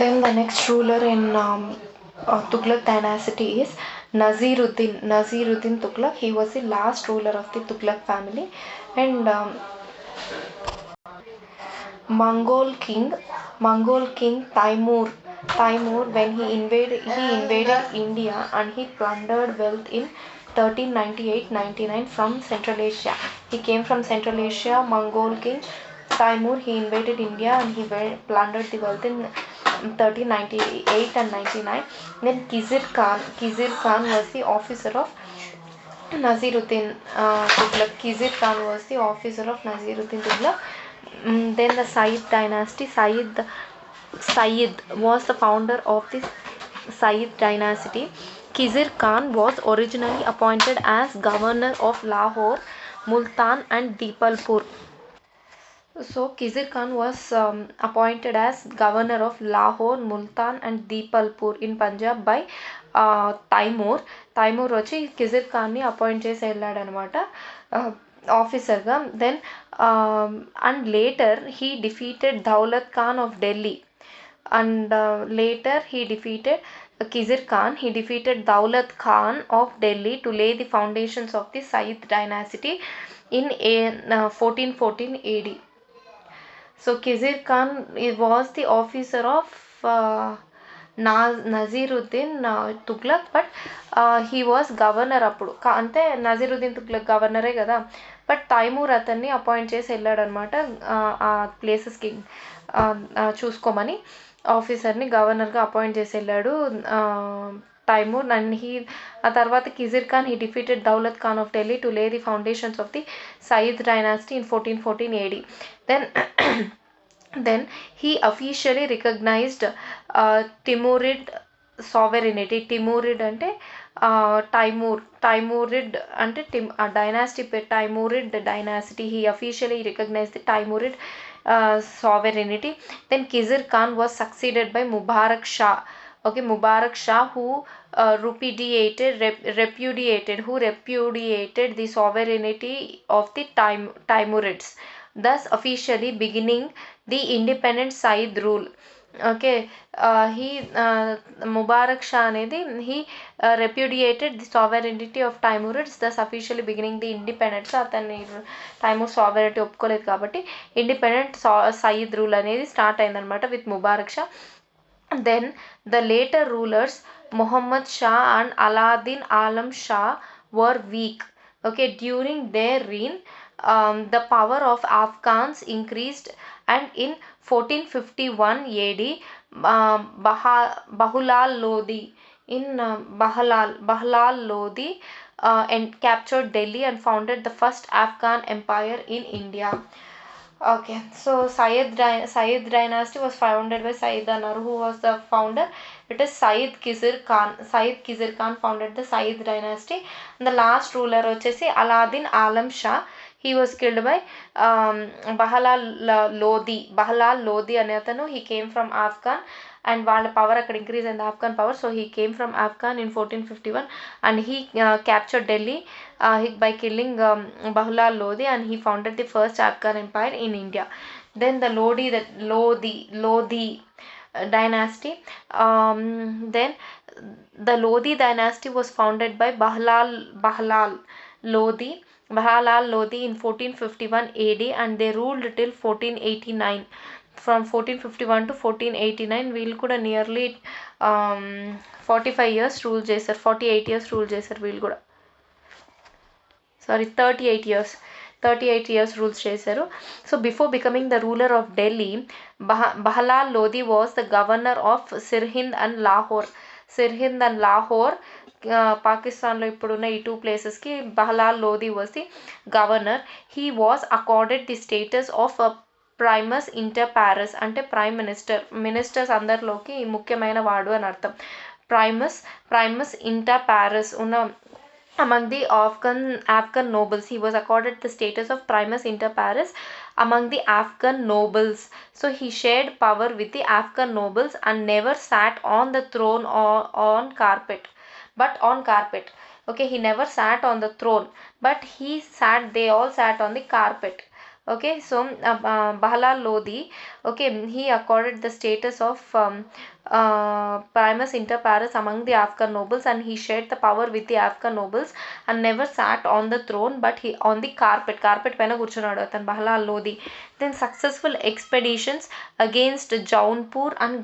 Then the next ruler in Tughlaq dynasty is Naziruddin. Naziruddin Tughlaq. He was the last ruler of the Tughlaq family, and Mongol king Timur, when he invaded India and he plundered wealth in 1398-99 from Central Asia. He came from Central Asia. Mongol king Timur, he invaded India and he plundered the wealth in 1398 and 99. Then Khizr Khan was the officer of Naziruddin Tughlaq. Khizr Khan was the officer of Naziruddin Tughlaq. Then the Sayyid dynasty. Sayyid was the founder of the Sayyid dynasty. Khizr Khan was originally appointed as governor of Lahore, Multan and Deepalpur. So Khizr Khan was appointed as governor of Lahore, Multan and Deepalpur in Punjab by Taimur. Taimur వచ్చి కిజిర్ ఖాన్ని appoint చేసి వెళ్ళాడు అనమాట ఆఫీసర్గా. Then and later he defeated Daulat Khan of Delhi. And later he defeated Khizr Khan. He defeated Daulat Khan of Delhi to lay the foundations of the Sayyid dynasty in 1414 AD. So Khizr Khan was the officer of Naziruddin Tughlaq, but he was governor అప్పుడు. అంటే నజీరుద్దీన్ తుగ్లక్ గవర్నరే కదా, but Timur అతన్ని appoint చేసి వెళ్ళాడు అనమాట ఆ ప్లేసెస్కి చూసుకోమని. ఆఫీసర్ని గవర్నర్గా అపాయింట్ చేసి వెళ్ళాడు తైమూర్. అండ్ ఆ తర్వాత Khizr Khan he defeated Daulat Khan of Delhi to lay the foundations of the Sayyid dynasty in 1414 AD. Then he officially recognized Timurid sovereignty. Timurid అంటే Timurid అంటే dynasty Timurid dynasty. He officially recognized the Timurid sovereignty. Then Khizr Khan was succeeded by Mubarak Shah. Okay, Mubarak Shah, who repudiated the sovereignty of the Timurids, thus officially beginning the independent Sayyid rule. Okay, Mubarak Shah అనేది he repudiated the sovereignty of Timurids, thus officially beginning the independence. అతన్ని Taimur sovereignty ఒప్పుకోలేదు కాబట్టి independent Saeed rule అనేది start అయిందనమాట with Mubarak Shah. Then the later rulers Muhammad Shah and Aladdin Alam Shah were weak. Okay, during their reign the power of Afghans increased, and in 1451 AD Bahulal Lodi and captured Delhi and founded the first Afghan empire in India. Okay, so Sayyid dynasty was founded by Sayyid Anar, who was the founder. It is Sayyid Khizr Khan. Sayyid Khizr Khan founded the Sayyid dynasty. And the last ruler వచ్చేసి Aladdin Alam Shah. He was killed by Bahlal Lodi అనే అతను. He came from Afghan, and వాళ్ళ power అక్కడ increase అయింది, Afghan power. So he came from Afghan in 1451 and he captured Delhi by killing Bahlal Lodi, and he founded the first Afghan empire in India. Then the Lodi dynasty. Then the Lodi dynasty was founded by Bahlal Lodi in 1451 AD, and they ruled till 1489. From 1451 to 1489 వీళ్ళు కూడా nearly 45 years rule చేశారు. 48 years rule చేశారు వీళ్ళు కూడా. 38 years rules చేశారు. So before becoming the ruler of Delhi, Bahlul Lodi was the governor of Sirhind and Lahore. పాకిస్తాన్లో ఇప్పుడున్న ఈ 2 ప్లేసెస్కి Bahlul Lodi was the governor. He was accorded the status of primus inter pares, అంటే ప్రైమ్ మినిస్టర్స్ అందరిలోకి ముఖ్యమైన వాడు అని అర్థం. ప్రైమస్ ఇంటర్ పారస్ ఉన్న among the Afghan nobles. He was accorded the status of primus inter pares among the Afghan nobles. So he shared power with the Afghan nobles and never sat on the throne or on carpet. Okay, he never sat on the throne, but they all sat on the carpet. Okay, so Bahlal Lodi, okay, he accorded the status of primus inter pares among the Afghan nobles, and he shared the power with the Afghan nobles and never sat on the throne, but he on the carpet పైన కూర్చున్నాడు అతను Bahlal Lodi. Then successful expeditions against Jaunpur and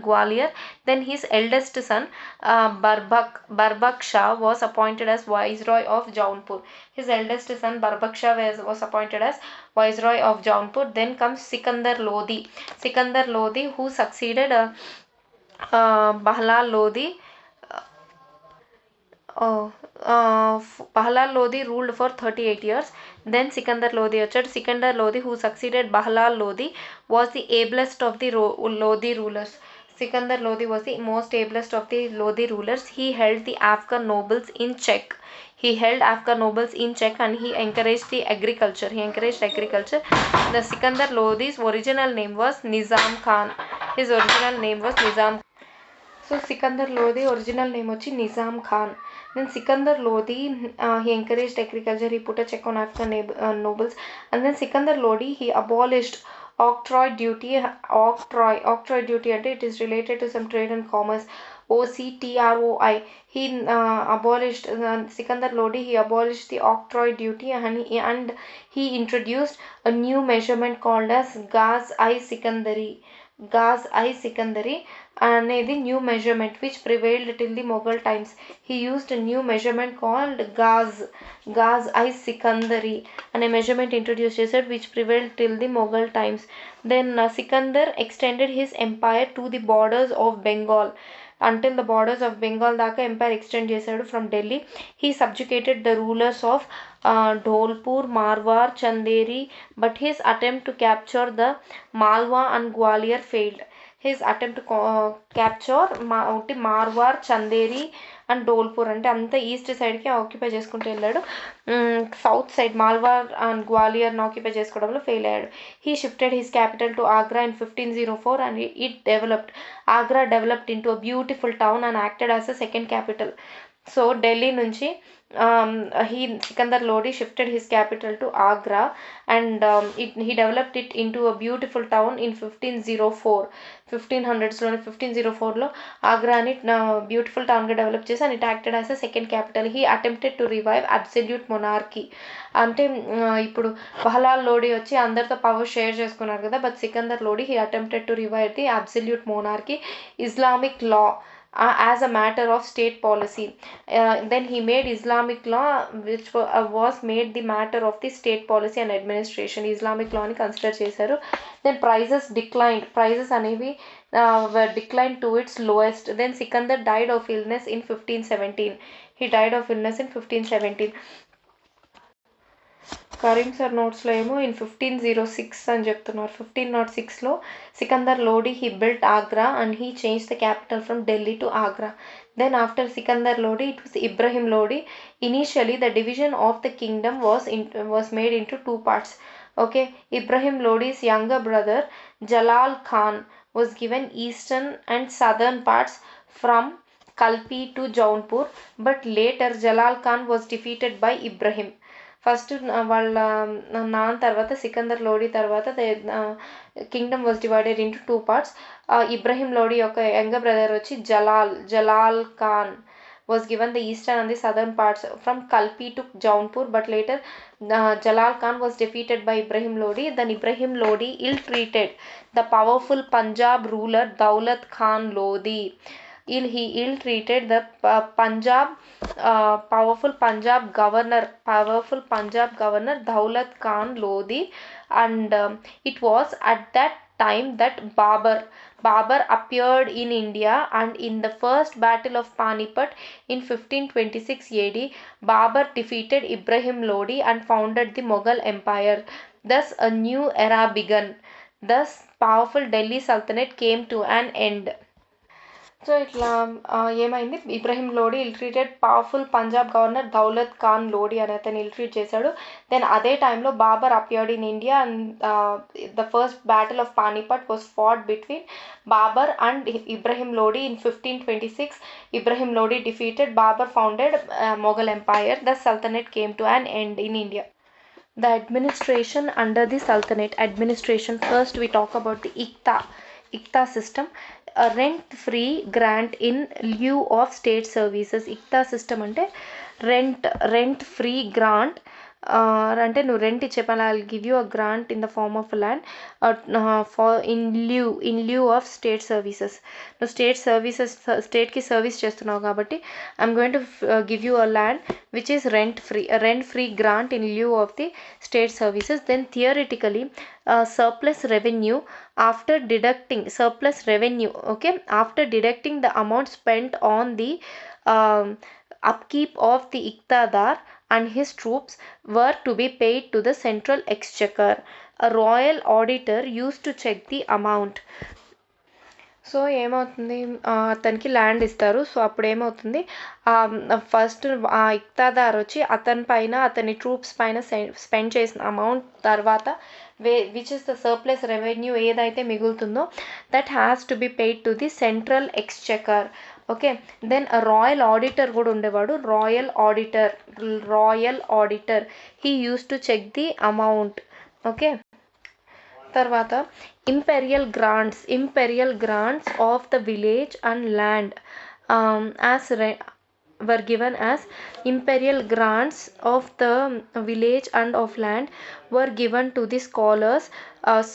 Gwalior. Then his eldest son Barbak Shah was appointed as viceroy of Jaunpur. His eldest son Barbak Shah was appointed as viceroy of Jaunpur. Then comes Sikandar Lodi. Sikandar Lodi, who succeeded Bahlal Lodi. Bahlal Lodi ruled for 38 years. Then Sikandar Lodi వచ్చాడు. Sikandar Lodi, who succeeded Bahlal Lodi, was the ablest of the Lodi rulers. Sikandar Lodi was the most ablest of the Lodi rulers. He held the Afghan nobles in check. And he encouraged the agriculture. The Sikandar Lodi's original name was Nizam Khan. So Sikandar Lodi original name was Nizam Khan. Then Sikandar Lodi, he encouraged agriculture, he put a check on Afghan nobles. And then Sikandar Lodi, he abolished octroi duty. Octroi duty, and it is related to some trade and commerce. OCTROI. He abolished Sikandar Lodi, he abolished the octroi duty, and he introduced a new measurement called as Gaz-i-Sikandari అనేది new measurement which prevailed till the Mughal times. He used new measurement called Gaz-i-Sikandari అనే measurement introduce చేశాడు which prevailed till the Mughal times. Then Sikandar extended his empire to the borders of Bengal. until the borders of Bengal దాకా empire extend చేశాడు from Delhi. He subjugated the rulers of Dholpur, Marwar, Chanderi, but his attempt to capture the Malwa and Gwalior failed. His attempt to capture Marwar, Chanderi and Dholpur, అంటే అంతా east సైడ్కి occupy చేసుకుంటూ వెళ్ళాడు. South side మాల్వార్ and గ్వాలియర్ని occupy చేసుకోవడంలో fail అయ్యాడు. He shifted his capital to Agra in 1504 and Agra developed into a beautiful town and acted as a second capital. So Delhi నుంచి Sikandar Lodi shifted his capital to Agra, and he developed it into a beautiful town in 1504. 1504లో ఆగ్రాని beautiful టౌన్గా develop చేసి and it acted as a second capital. He attempted to revive absolute monarchy. అంటే ఇప్పుడు బహలాల్ లోడి వచ్చి అందరితో power share చేసుకున్నారు కదా, but Sikandar Lodi he attempted to revive the absolute monarchy, Islamic law as a matter of state policy. Then he made Islamic law which was made the matter of the state policy and administration. Islamic law ni consider చేశారు. Then prices అనేవి were declined to its lowest. Then Sikandar died of illness in 1517. Karim sir నోట్స్లో ఏమో in 1506 అని చెప్తున్నారు. 1506లో Sikandar Lodi he built Agra and he change the capital from Delhi to Agra. Then after Sikandar Lodi, it was Ibrahim Lodi. Initially, the division of the kingdom was made into two parts. Okay, Ibrahim Lodi's younger brother Jalal Khan was given eastern and southern parts from Kalpi to Jaunpur, but later Jalal Khan was defeated by Ibrahim. First వాళ్ళ నాన్న తర్వాత సికందర్ లోడి తర్వాత Kingdom was divided into two parts. Ibrahim Lodi యొక్క younger brother వచ్చి Jalal Khan was given the eastern and the southern parts from Kalpi to Jaunpur, but later Jalal Khan was defeated by Ibrahim Lodi. Then Ibrahim Lodi ill-treated the powerful Punjab ruler Daulat Khan Lodi. He ill-treated the powerful Punjab governor Daulat Khan Lodi, and it was at that time that Babur appeared in India, and in the first battle of Panipat in 1526 AD, Babur defeated Ibrahim Lodi and founded the Mughal Empire. Thus a new era began. Thus powerful Delhi Sultanate came to an end. So ఇట్లా ఏమైంది, Ibrahim Lodi ill treated powerful Punjab governor Daulat Khan Lodi అనే అతను ill treat చేశాడు. Then అదే టైంలో Babar appeared in India and the first battle of Panipat was fought between Babar and Ibrahim Lodi in 1526. Ibrahim Lodi defeated Babur founded Mughal Empire. The Sultanate came to an end in India. The administration under the Sultanate administration, first we talk about the ICTA system, a rent free grant in lieu of state services. ICTA system ante rent free grant, అంటే నువ్వు rent ఇచ్చే పని, I will give you a grant in the form of land for in lieu of state services. నువ్వు స్టేట్కి service చేస్తున్నావు కాబట్టి I'm going to give you a land which is rent free grant in lieu of the state services. Then theoretically surplus revenue after deducting the amount spent on the upkeep of the iqtadar and his troops were to be paid to the central exchequer. A royal auditor used to check the amount. So ఏమవుతుంది, అతనికి land ఇస్తారు. So అప్పుడు ఏమవుతుంది, first ఆ ఇక్తాదార్ వచ్చి అతని పైన అతని ట్రూప్స్ పైన స్పెండ్ చేసిన అమౌంట్ తర్వాత which is the surplus revenue ఏదైతే మిగులుతుందో that has to be paid to the central exchequer. Okay, then royal auditor కూడా ఉండేవాడు. Royal auditor he use to check the amount. Okay, తర్వాత imperial grants of the village and land were given as imperial grants of the village and of land were given to the scholars,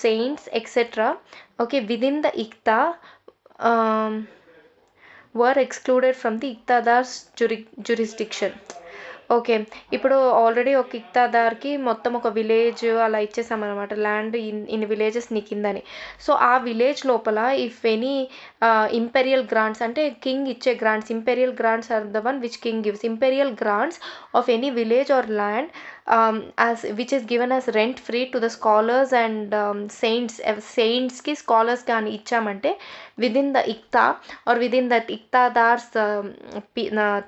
saints, etc. Okay, within the ikta were excluded from the iqtadar's jurisdiction. Okay, ఇప్పుడు already ఒక ఇక్తాదార్కి మొత్తం ఒక village అలా ఇచ్చేసామన్నమాట, land in villages నీ కిందని. So ఆ village లోపల if any imperial grants అంటే కింగ్ ఇచ్చే grants, imperial grants are the one which king gives. Imperial grants of any village are land which is given as rent free to the scholars and సెయింట్స్కి scholars కానీ ఇచ్చామంటే within the iqta are within that iqtadars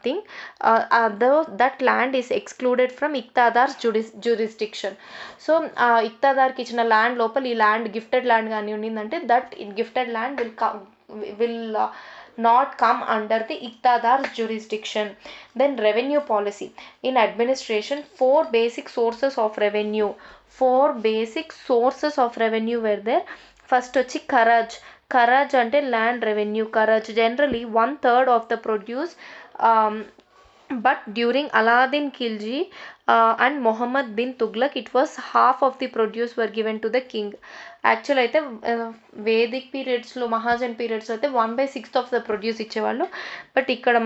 thing, that land is excluded from iqtadars jurisdiction. So ఇక్తాదార్కి ఇచ్చిన land లోపల ఈ land gifted land కానీ ఉండిందంటే that gifted land will not come under the Iqtadar's jurisdiction. Then revenue policy. In administration, four basic sources of revenue were there. First వచ్చి ఖరాజ్ అంటే land revenue. ఖరాజ్ generally 1/3 of the produce, but during Alauddin Khilji and Muhammad bin Tughlaq it was half of the produce were given to the king. Actual అయితే Vedic పీరియడ్స్లో, మహాజన్ పీరియడ్స్లో అయితే 1/6 of the produce ఇచ్చేవాళ్ళు. But ఇక్కడ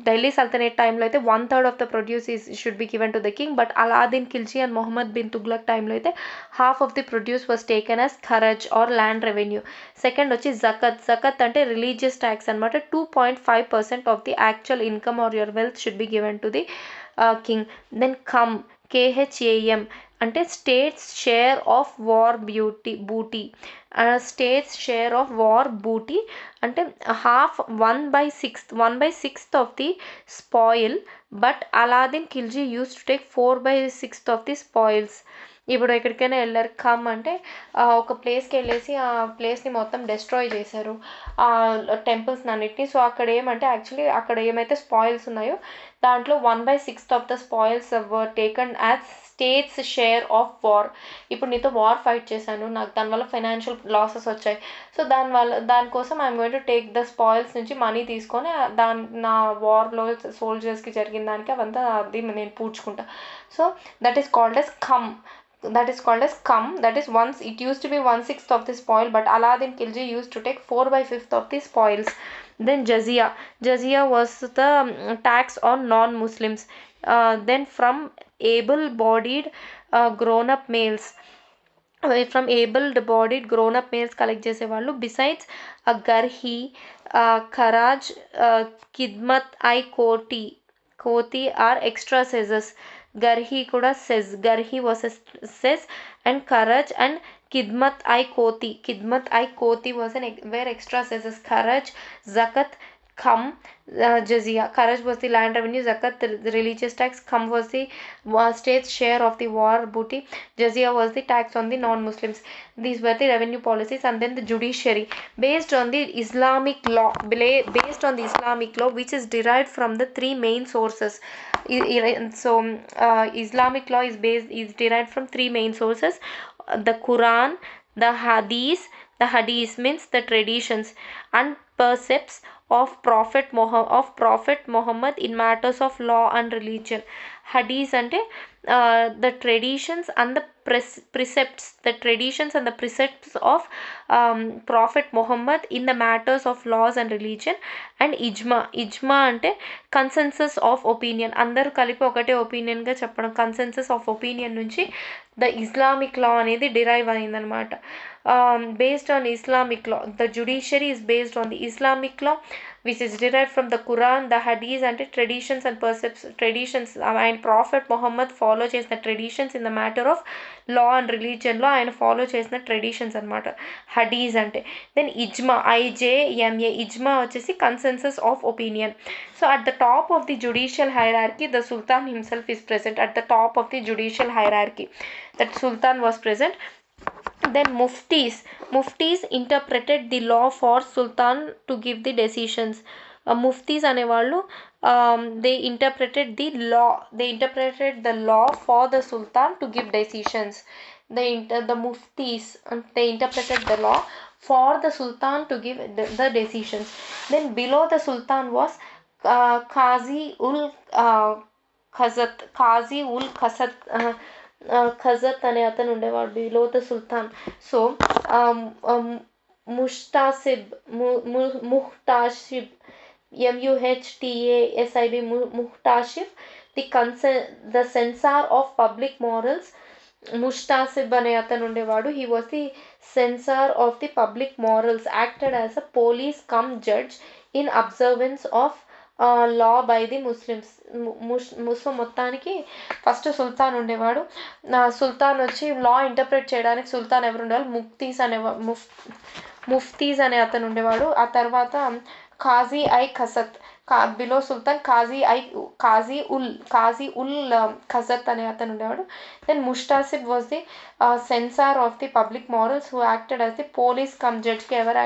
Delhi sultanate టైంలో అయితే 1/3 of the produce should be given to the king. But Alauddin Khilji and Mohammad bin Tughlaq టైంలో అయితే half of the produce was taken as ఖరజ్ ఆర్ ల్యాండ్ రెవెన్యూ. సెకండ్ వచ్చి జకత్ అంటే రిలీజియస్ ట్యాక్స్ అనమాట. 2.5% of the actual income or your wealth should be given to the king. Then KHAM అంటే state's share of war booty. State's share of war booty అంటే half 1/6 of the spoil. But Alauddin Khilji used to take 4/6 of the spoils. ఇప్పుడు ఎక్కడికైనా వెళ్ళారు, come అంటే ఒక ప్లేస్కి వెళ్ళేసి ఆ ప్లేస్ని మొత్తం డెస్ట్రాయ్ చేశారు, టెంపుల్స్ అన్నిటిని. సో అక్కడ ఏమంటే యాక్చువల్లీ అక్కడ ఏమైతే స్పాయిల్స్ ఉన్నాయో దాంట్లో 1/6 of the spoils were taken as state's share of war. ఇప్పుడు నీతో వార్ ఫైట్ చేశాను, నాకు దానివల్ల ఫైనాన్షియల్ లాసెస్ వచ్చాయి. సో దానికోసం I'm going to take the spoils నుంచి మనీ తీసుకొని నా వార్లో సోల్జర్స్కి జరిగిన దానికి అవంతా అది నేను పూడ్చుకుంటా. So that is called as cum. That is once it used to be 1/6 of the spoil, but Alauddin Khilji used to take 4/5 of the spoils. Then jizya was the tax on non-Muslims. Then from able-bodied grown-up males collect చేసేవాళ్ళు. Besides గర్హి, ఖరాజ్, ఖిద్మత్ కోతి or extra cesses. గర్హి కూడా cess, గర్హి was cess, and ఖరాజ్ and Khidmat-i-Koti was where extra cesses, Kharaj, Zakat, Kham, Jizya. Kharaj was the land revenue, Zakat the religious tax, Kham was the state's share of the war booty, Jizya was the tax on the non-Muslims. These were the revenue policies. And then the judiciary, based on the Islamic law, which is derived from the three main sources. Islamic law is derived from three main sources: the Quran, the Hadith. The Hadith means the traditions and precepts of Prophet Muhammad in matters of law and religion. Hadith ante the traditions and the precepts, of Prophet Muhammad in the matters of laws and religion. And ijma ante consensus of opinion, అందరూ కలిపి ఒకటే opinion గా చెప్పడం. Consensus of opinion నుంచి the Islamic లా అనేది derive అయిందనమాట. Based on Islamic law, the judiciary is based on the Islamic law which is derived from the Quran, the Hadith and traditions and precepts. Traditions and Prophet Muhammad follow చేసిన traditions in the matter of law and religion లో ఆయన follow చేసిన traditions అనమాట హడీస్ అంటే. Then ఇజ్మా, IJMA, ఇజ్మా వచ్చేసి consensus of opinion. So at the top of the judicial hierarchy the Sultan himself is present. At the top of the judicial hierarchy, that sultan was present. Then muftis interpreted the law for sultan to give the decisions. Muftis అనేవాళ్ళు they interpreted the law for the sultan to give decisions. The muftis they interpreted the law for the sultan to give the decisions. Then below the sultan was Qazi ul Qasat ఖజత్ అనే అతను ఉండేవాడు below the sultan. So ముహ్టాసిబ్ ముహ్టాసిబ్ the censor of public morals. ముహ్టాసిబ్ అనే అతను ఉండేవాడు. He was the censor of the public morals, acted as a police cum judge in observance of law by the Muslims. Muslim మొత్తానికి first సుల్తాన్ ఉండేవాడు. సుల్తాన్ వచ్చి లా interpret చేయడానికి సుల్తాన్ ఎవరు ఉండేవాళ్ళు, ముఫ్తీస్ అనే అతను ఉండేవాడు. ఆ తర్వాత ఖాజీ ఐ ఖసత్, బిలో సుల్తాన్ ఖాజీ ఉల్ ఖజత్ అనే అతను ఉండేవాడు. దెన్ ముష్టాసిబ్ was the censor of the public morals who acted as the police cum జడ్జ్గా ఎవరు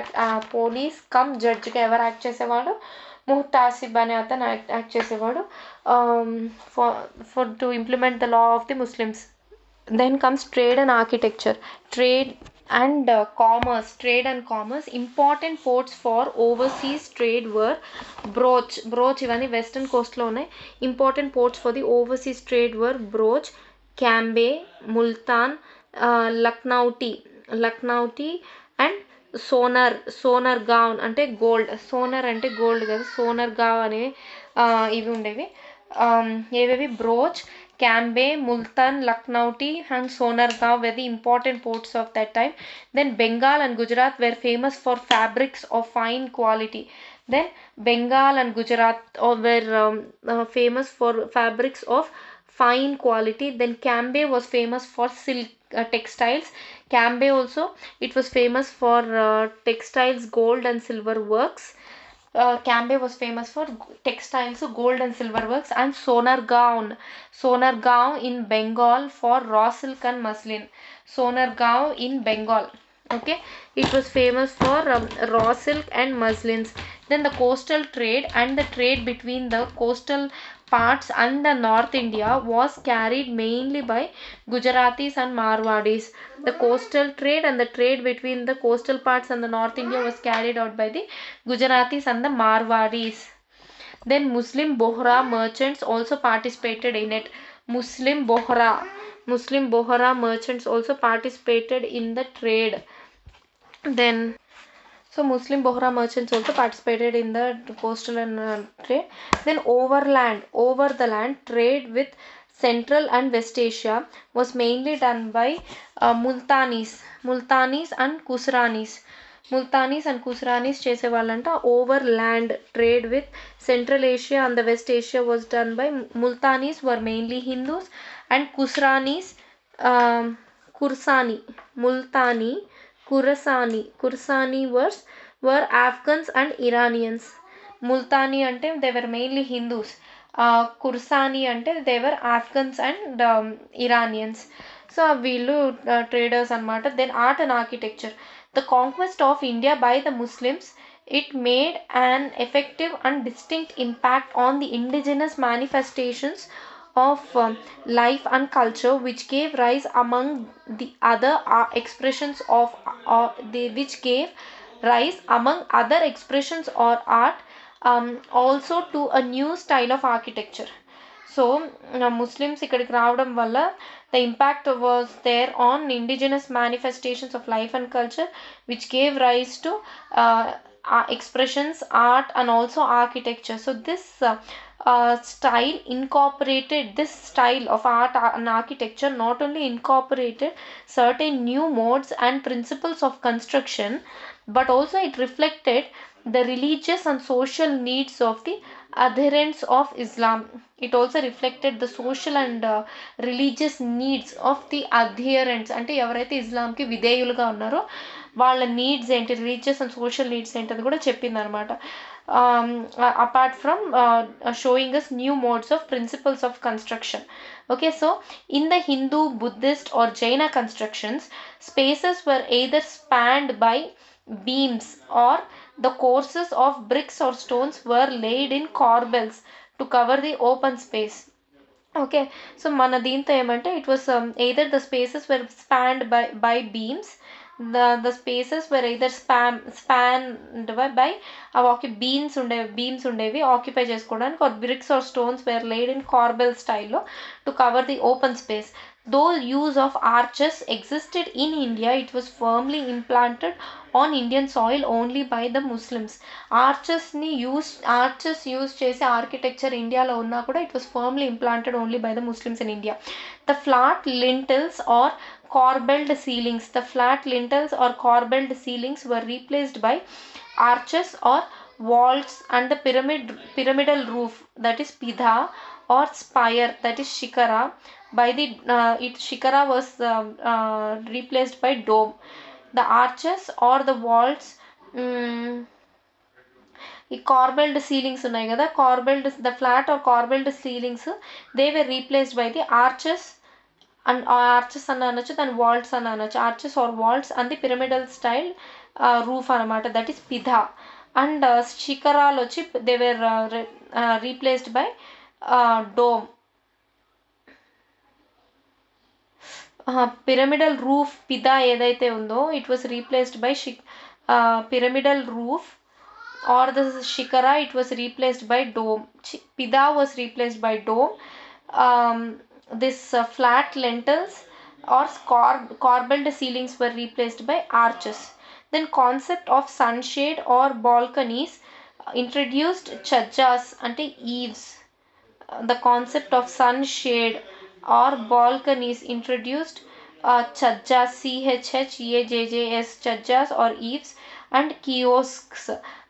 యాక్ట్ చేసేవాడు, ముహ్తాసిబ్ అనే అతను యాక్ట్ చేసేవాడు for to implement the law of the Muslims. Then comes trade and architecture. Trade and commerce. Important ports for overseas trade were Broach ఇవన్నీ western కోస్ట్లో ఉన్నాయి. Important ports for the overseas trade were Broach, Cambay, Multan, Lakhnauti and Sonargaon అంటే gold. సోనర్ అంటే gold కదా, Sonargaon అనేవి ఇవి ఉండేవి. ఏవేవి, Broach, Cambay, Multan, Lakhnauti and Sonargaon were the important ports of that time. Then Bengal and Gujarat were famous for fabrics of fine quality. Then Bengal and Gujarat were famous for fabrics of fine quality. Then Cambay was famous for silk textiles. Cambay also, it was famous for textiles, gold and silver works. Cambay was famous for textiles, gold and silver works. And Sonargaon in Bengal for raw silk and muslin. Sonargaon in Bengal, okay, it was famous for raw silk and muslins. Then the coastal trade and the trade between the coastal parts and the North India was carried mainly by Gujaratis and Marwadis. The coastal trade and the trade between the coastal parts and the North India was carried out by the Gujaratis and the Marwadis. Then Muslim Bohra merchants also participated in it. Muslim Bohra merchants also participated in the trade. Then Muslim Bohra merchants also participated in the coastal and trade. Then over the land trade with Central and West Asia was mainly done by Multanis and Kusranis చేసేవాళ్ళంట. Over land trade with central Asia and the West Asia was done by Multanis, were mainly Hindus, and Kursani, Multani, Kursani were Afghans and Iranians. Multani ante they were mainly Hindus. Kursani ante they were Afghans and Iranians. So వీళ్ళు traders అన్నమాట. Then art and architecture. The conquest of India by the Muslims, it made an effective and distinct impact on the indigenous manifestations of life and culture, which gave rise among the other expressions of which gave rise among other expressions or art, also to a new style of architecture. So Muslims ఇక్కడికి రావడం వల్ల the impact was there on indigenous manifestations of life and culture, which gave rise to expressions, art and also architecture. So this style incorporated, this style of art and architecture not only incorporated certain new modes and principles of construction, but also it reflected the religious and social needs of the adherents of Islam. It also reflected the social and religious needs of the adherents, అంటే ఎవరైతే ఇస్లాంకి విధేయులుగా ఉన్నారో వాళ్ళ needs ఏంటి, religious and social needs ఏంటి అది కూడా చెప్పింది అనమాట. Apart from showing us new modes of principles of construction. Okay, so in the Hindu, Buddhist or Jaina constructions, spaces were either spanned by beams or the courses of bricks or stones were laid in corbels to cover the open space. Okay, so మన దీంతో ఏమంటే it was either the spaces were spanned by beams, the spaces were either spanned by beams ఉండేవి occupy చేసుకోవడానికి, or bricks or stones were laid in corbel style to cover the open space. Though use of arches existed in India, it was firmly implanted on Indian soil only by the Muslims. Arches use చేసే architecture ఇండియాలో ఉన్నా కూడా it was firmly implanted only by the Muslims in India. The flat lintels or corbelled ceilings were replaced by arches or vaults, and the pyramidal roof, that is pidha, or spire, that is shikara, by the shikara was replaced by dome. The arches or the vaults, ఈ corbelled ceilings ఉన్నాయి కదా, the flat or corbelled ceilings, they were replaced by the arches, and arches అని అనొచ్చు, దాని volts అని అనొచ్చు, arches or vaults and the pyramidal style roof అనమాట, that is pidha. And shikaraలు వచ్చి they were replaced by dome. Pyramidal roof pidha ఏదైతే ఉందో it was replaced by pyramidal roof, or the shikara it was replaced by dome. Pidha was replaced by dome. This flat lintels or corbelled ceilings were replaced by arches. Then concept of sunshade or balconies introduced chajjas ante eaves. The concept of sunshade or balconies introduced chajjas, chhajjs, chajjas or eaves, and kiosks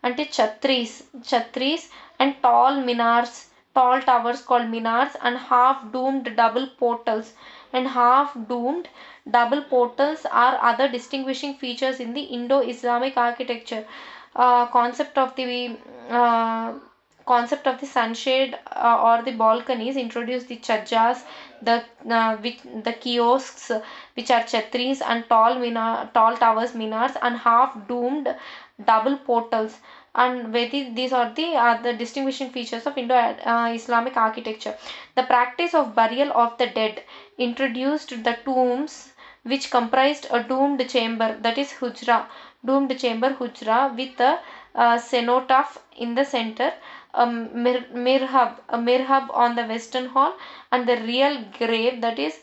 ante chatris, and tall towers called minars, and half doomed double portals. And half doomed double portals are other distinguishing features in the Indo-Islamic architecture. Concept of the sunshade or the balconies introduced the chajjas, the kiosks which are chatris, and tall towers, minars, and half doomed double portals. And these are the distinguishing features of Indo-Islamic architecture. The practice of burial of the dead introduced the tombs, which comprised a doomed chamber, that is hujra, with a cenotaph in the center, a mirhab on the western hall, and the real grave, that is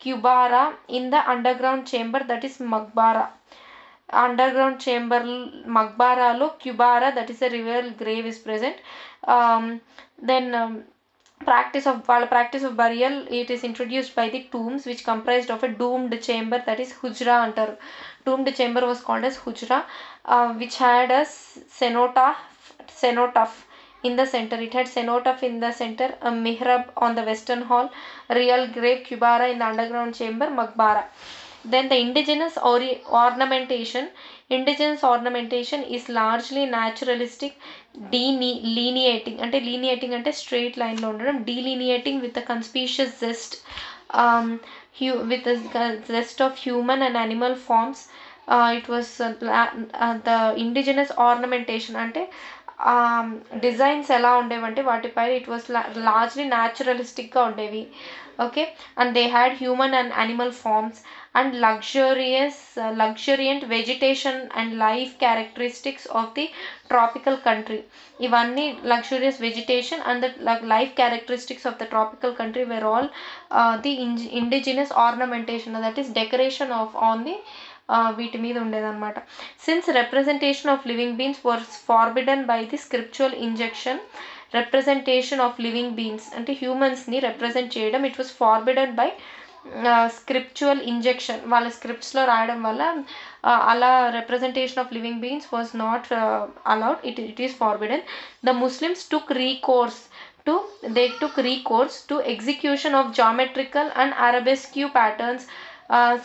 kubara, in the underground chamber, that is maqbara. Underground chamber maqbaralo kubara, that is a real grave, is present. Then practice of burial, it is introduced by the tombs, which comprised of a doomed chamber, that is hujra antaru. Doomed chamber was called as hujra, which had a cenotaph in the center. It had cenote in the center, a mihrab on the western hall, real grave, kubara in the underground chamber, maqbara. Then the indigenous ornamentation is largely naturalistic, delineating అంటే straight line లో ఉండడం, delineating with a conspicuous zest, um, with a zest of human and animal forms. It was the indigenous ornamentation అంటే designs ఎలా ఉండేవంటే వాటిపై it was largely న్యాచురలిస్టిక్గా ఉండేవి. Okay, and they had human and animal forms and luxuriant vegetation and life characteristics of the tropical country. ఇవన్నీ luxurious vegetation and the life characteristics of the tropical country were all the indigenous ornamentation, that is decoration of on the వీటి మీద ఉండేదన్నమాట. Since representation of living beings was forbidden by the scriptural injunction. Representation of living beings అంటే హ్యూమన్స్ని represent చేయడం it was forbidden by scriptural injunction. వాళ్ళ స్క్రిప్ట్స్లో రాయడం వల్ల అలా representation of living beings was not allowed. It is forbidden. The Muslims took recourse to execution of geometrical and arabesque patterns.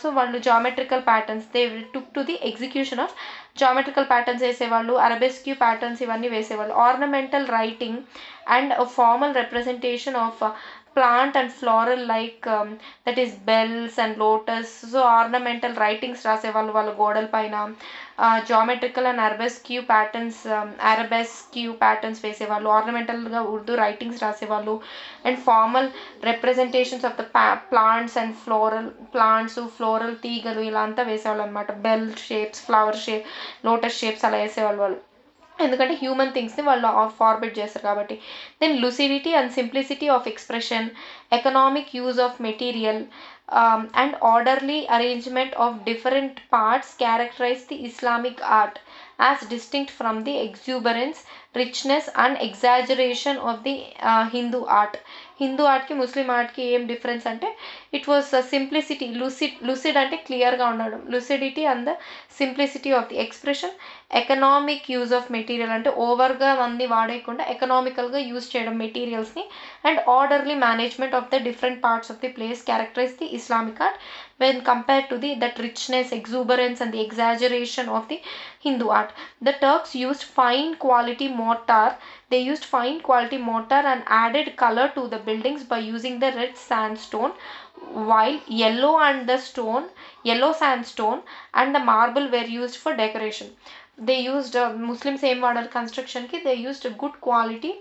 So వాళ్ళు geometrical patterns they took to the execution of geometrical patterns వేసేవాళ్ళు, arabesque patterns ఇవన్నీ వేసేవాళ్ళు. Ornamental writing and formal representation of plant and floral like that is bells and lotus. So ornamental writings రాసేవాళ్ళు వాళ్ళ గోడల పైన. Geometrical and అరబెస్క్యూ patterns వేసేవాళ్ళు. ఆర్నమెంటల్గా Urdu writings రాసేవాళ్ళు. And formal representations of the plants and floral తీగలు ఇలా అంతా వేసేవాళ్ళు అనమాట. Bell shapes, flower shape, lotus shapes అలా వేసేవాళ్ళు వాళ్ళు, ఎందుకంటే హ్యూమన్ థింగ్స్ని వాళ్ళు ఫార్బిడ్ చేస్తారు కాబట్టి. Then lucidity and simplicity of expression, economic use of material, and orderly arrangement of different parts characterize the Islamic art as distinct from the exuberance, richness and exaggeration of the Hindu art. Hindu ఆర్ట్కి Muslim ఆర్ట్కి ఏం difference అంటే it was simplicity, lucid అంటే క్లియర్గా ఉండడం, lucidity and the simplicity of the expression. Economic use of material అంటే ఓవర్గా అన్ని వాడేయకుండా ఎకనామికల్గా యూజ్ చేయడం మెటీరియల్స్ని. And orderly management of the different parts of the place characterise the Islamic art when compared to that richness, exuberance and the exaggeration of the Hindu art. The Turks used fine quality mortar and added color to the buildings by using the red sandstone, while yellow sandstone and the marble were used for decoration. They used Muslims ఏం వాడారు కన్స్ట్రక్షన్కి, they used a good quality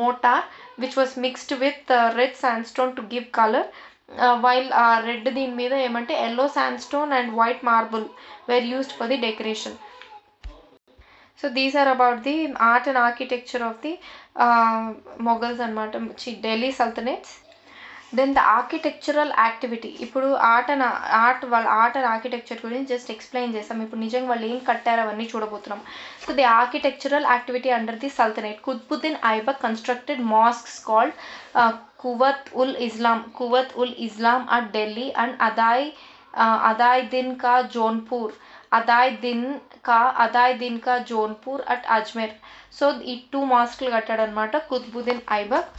mortar which was mixed with red sandstone to give color, while red దీని మీద ఏమంటే yellow sandstone and white marble were used for the decoration. So these are about the art and architecture of the Mughals అనమాట, Delhi sultanates. Then the architectural activity. ఇప్పుడు art and architecture గురించి just explain చేస్తాం. ఇప్పుడు నిజంగా వాళ్ళు ఏం కట్టారు అవన్నీ చూడబోతున్నాం. So the architectural activity under the sultanate. Qutbuddin Aibak constructed mosques called Kuwat-ul-Islam at Delhi and Adai-Din ka Jaunpur at Ajmer. So ఈ 2 మాస్క్లు కట్టాడు అనమాట Qutbuddin Aibak.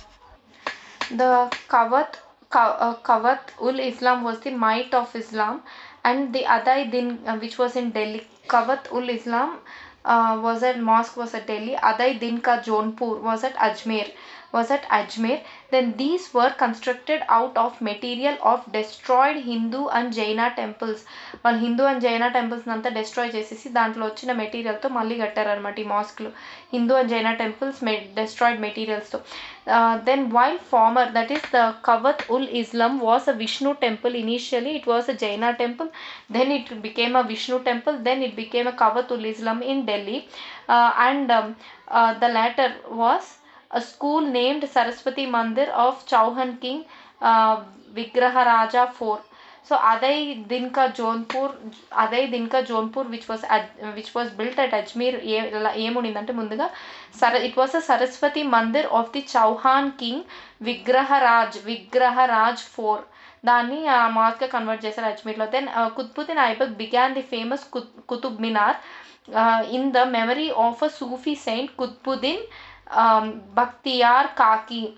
The Kawat-ul-Islam was the might of Islam, and the Adai-Din which was in Delhi. Kawat-ul-Islam was at Delhi. Adai-Din ka Jaunpur was at Ajmer. Then these were constructed out of material of destroyed Hindu and Jaina temples. వాళ్ళు Hindu and జైనా temples అంతా destroy చేసేసి దాంట్లో వచ్చిన మెటీరియల్తో మళ్ళీ కట్టారనమాట ఈ మాస్క్లు. Hindu and జైనా temples destroyed మెటీరియల్స్తో. Then while former, that is the Kawat-ul-Islam was a Vishnu temple. Initially it was a Jaina temple, then it became a Vishnu temple, then it became a Kawat-ul-Islam in Delhi, and the latter was a school named Saraswati Mandir of Chauhan King Vigraharaja IV. So Adai-Din ka Jaunpur which was built at Ajmer ఏముండిందంటే ముందుగా it was a Saraswati Mandir of the Chauhan King Vigraharaj IV. దాన్ని మాస్క్గా convert చేశారు అజ్మీర్లో. Then Qutbuddin Aibak began the famous Qutub Minar in the memory of a Sufi saint Qutbuddin Bakhtiyar Kaki.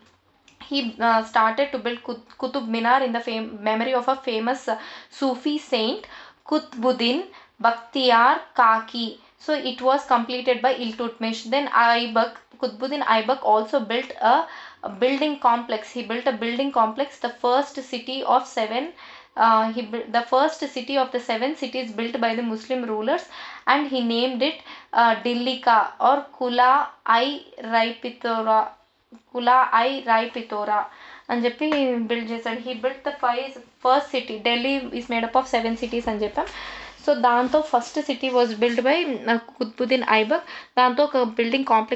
He started to build Qutub Minar in the memory of a famous Sufi saint, Qutbuddin Bakhtiyar Kaki. So it was completed by Iltutmish. Then Qutbuddin Aibak also built a building complex. He built a building complex, the first city of the first city of the 7 cities built by the Muslim rulers, and he named it Dillika or Kula I Rai Pitora అని చెప్పి build చేశాడు. He built the first city. Delhi is made up of 7 cities అని చెప్పాం. So దాంతో first city was build by Qutubuddin Aibak. దాంతో ఒక building complex